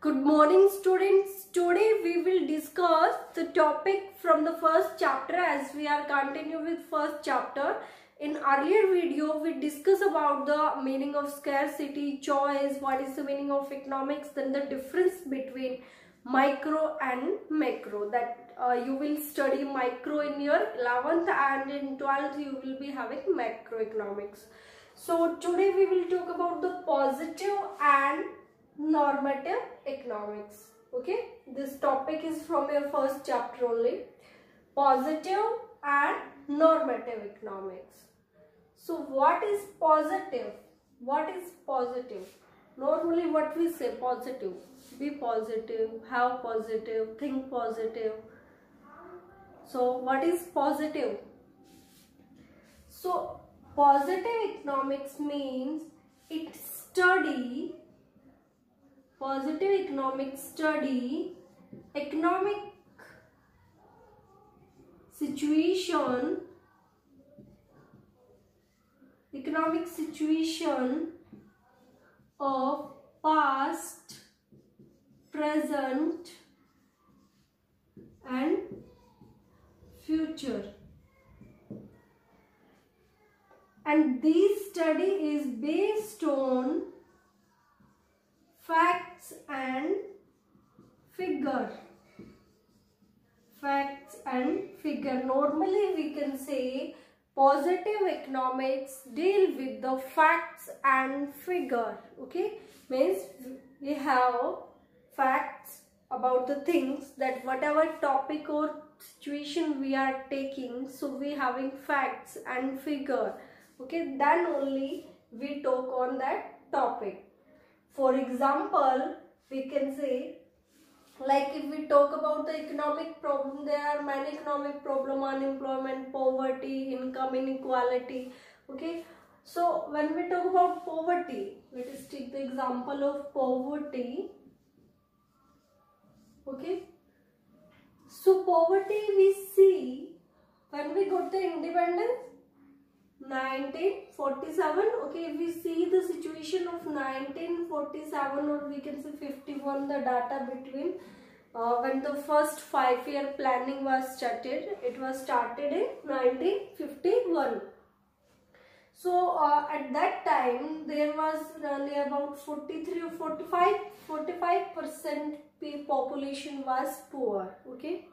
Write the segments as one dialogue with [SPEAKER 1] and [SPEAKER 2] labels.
[SPEAKER 1] Good morning students. Today we will discuss the topic from the first chapter as we are continuing with first chapter. In earlier video we discussed about the meaning of scarcity, choice, what is the meaning of economics, then the difference between micro and macro. That you will study micro in your 11th and in 12th you will be having macroeconomics. So today we will talk about the positive and normative economics. Okay, this topic is from your first chapter only, positive and normative economics. So what is positive? What is positive? Normally what we say, positive, be positive, have positive, think positive. So what is positive? So positive economics means it study, positive economics study economic situation of past, present and future, and this study is based on facts and figure. Facts and figure. Normally we can say positive economics deal with the facts and figure. Okay, means we have facts about the things, that whatever topic or situation we are taking, so we having facts and figure. Okay, then only we talk on that topic. For example, we can say, like if we talk about the economic problem, there are many economic problem: unemployment, poverty, income inequality. Okay, so when we talk about poverty, let us take the example of poverty. Okay, so poverty we see when we got the independence 1947. Okay, we see the situation of 1947, or we can say 51, the data between when the first 5-year planning was started. It was started in 1951. So at that time there was near about 43 or 45% population was poor. Okay,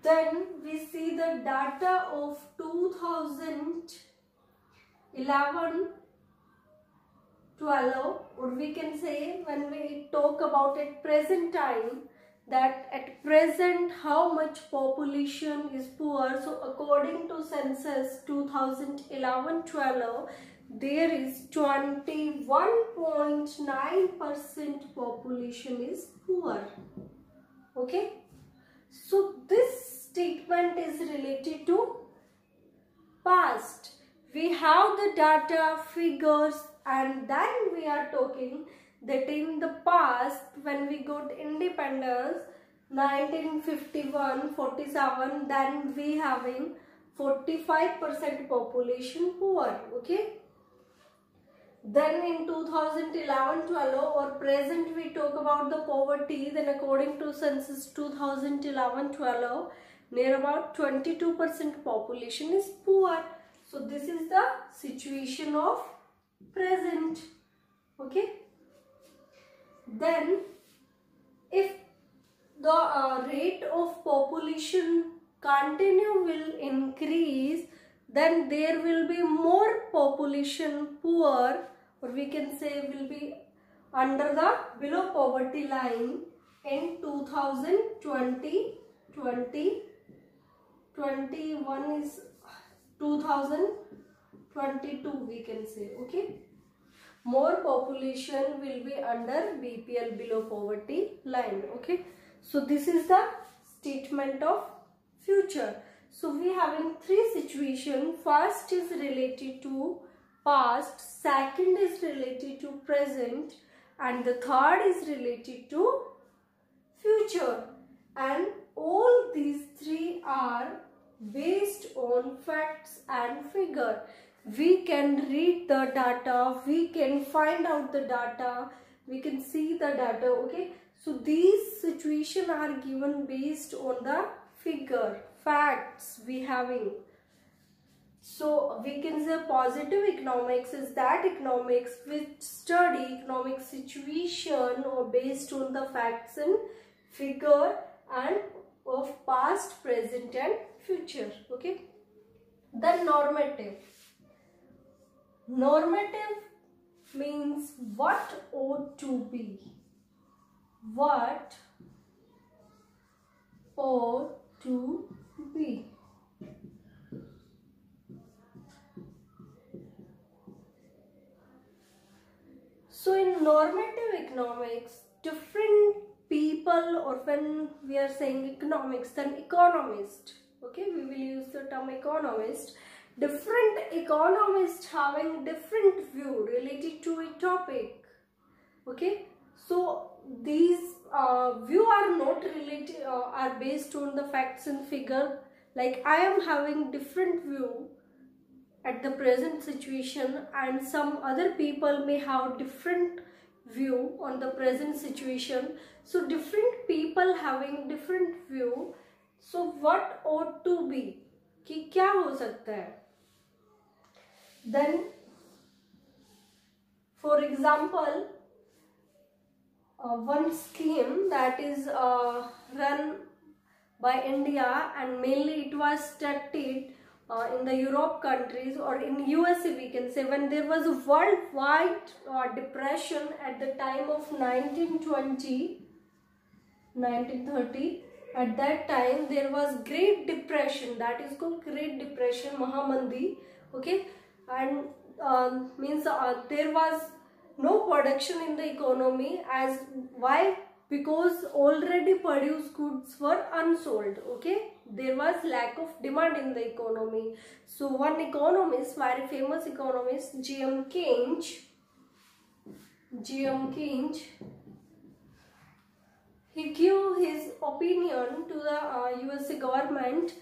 [SPEAKER 1] then we see the data of 2011-12, or we can say when we talk about at present time, that at present how much population is poor. So according to census 2011-12, there is 21.9% population is poor. Okay, so this statement is related to past. We have the data, figures, and then we are talking that in the past, when we got independence 1951-47, then we having 45% population poor. Okay, then in 2011-12 or present we talk about the poverty, then according to census 2011-12, near about 22% population is poor. So this is the situation of present. Okay, then if the rate of population continue will increase, then there will be more population poor, or we can say will be under the below poverty line in 2020, 21 is 2022 we can say. Okay, more population will be under BPL, below poverty line. Okay, so this is the statement of future. So we having three situations. First is related to past, second is related to present, and the third is related to future. And all these three are based on facts and figure. We can read the data, we can find out the data, we can see the data. Okay, So these situations are given based on the figure, facts we having. So we can say positive economics is that economics which study economic situation or based on the facts and figure and of past, present and future. Okay. Then normative. Normative means what ought to be. What ought to be. So in normative economics, different people, or when we are saying economics, then economist, okay, we will use the term economist, different economists having different view related to a topic, okay. So these view are not related, are based on the facts and figure. Like I am having different view at the present situation, and some other people may have different view on the present situation. So different people having different view. So what ought to be, कि क्या हो सकता है. Then for example, one scheme that is run by India, and mainly it was started in the Europe countries, or in USA we can say, when there was a worldwide depression at the time of 1920, 1930. At that time there was Great Depression, that is called Great Depression, Mahamandi, okay. And means there was no production in the economy. As why? Because already produced goods were unsold, okay. There was lack of demand in the economy. So one economist, very famous economist, G.M. Keynes, he gave his opinion to the USA government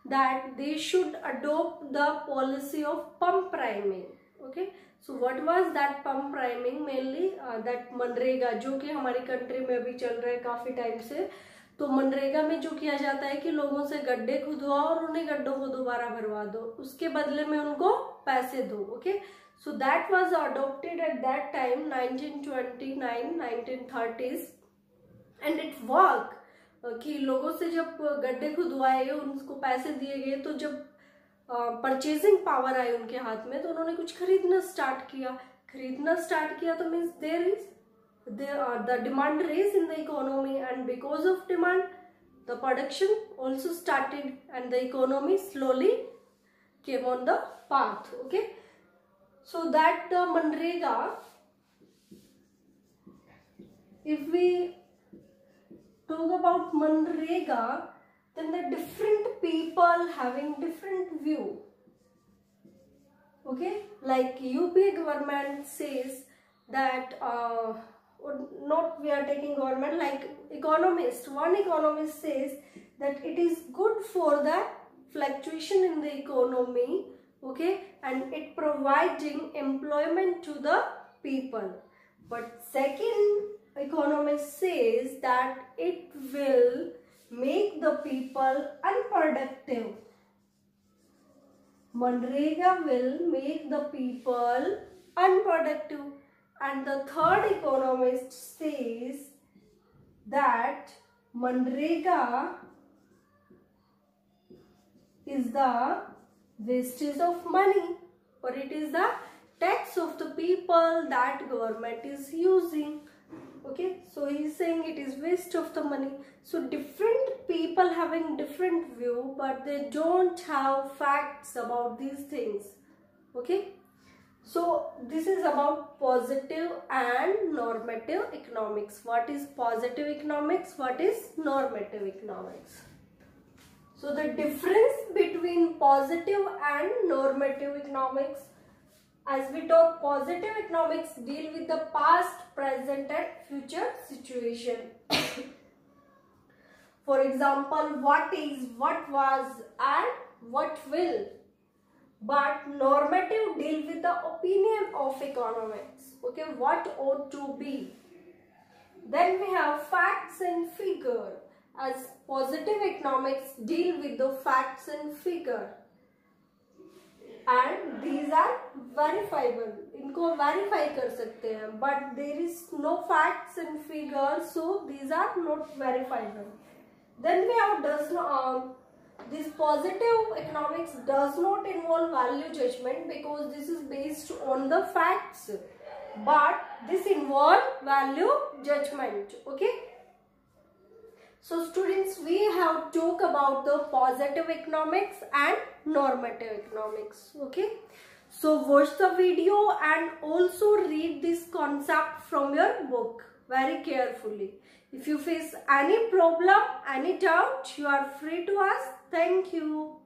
[SPEAKER 1] that they should adopt the policy of pump priming, okay. So what was that pump priming? Mainly that MNREGA, जो कि हमारी country में अभी चल रहा है काफ़ी time से. तो मनरेगा में जो किया जाता है कि लोगों से गड्ढे खुदवाओ और उन्हें गड्ढों को दोबारा भरवा दो, उसके बदले में उनको पैसे दो, okay. So that was adopted at that time 1929, 1930s, and it work. कि लोगों से जब गड्ढे खुदवाए, उनको पैसे दिए गए, तो जब परचेजिंग पावर आई उनके हाथ में, तो उन्होंने कुछ खरीदना स्टार्ट किया. तो means there is the demand raised in the economy, and because of demand the production also started, and the economy slowly came on the path, okay. So that the MNREGA, if we talk about MNREGA, then the different people having different view, okay. Like UPA government says that or not, we are taking government, like economist, one economist says that it is good for the fluctuation in the economy, okay, and it providing employment to the people. But second economist says that it will make the people unproductive. MNREGA will make the people unproductive. And the third economist says that MNREGA is the wastage of money, or it is the tax of the people that government is using, okay. So he is saying it is waste of the money. So different people having different view, but they don't have facts about these things, okay. So this is about positive and normative economics. What is positive economics? What is normative economics? So the difference between positive and normative economics, as we talk, positive economics deal with the past, present and future situation. For example, what is, what was and what will. But normative deal with the opinion of economics, okay, what ought to be. Then we have facts and figure. As positive economics deal with the facts and figure, and these are verifiable. इनको verify कर सकते हैं, but there is no facts and figures, so these are not verifiable. Then we have this positive economics does not involve value judgment because this is based on the facts, but this involves value judgment. Okay. So students, we have talked about the positive economics and normative economics. Okay. So watch the video and also read this concept from your book very carefully. If you face any problem, any doubt, you are free to ask. Thank you.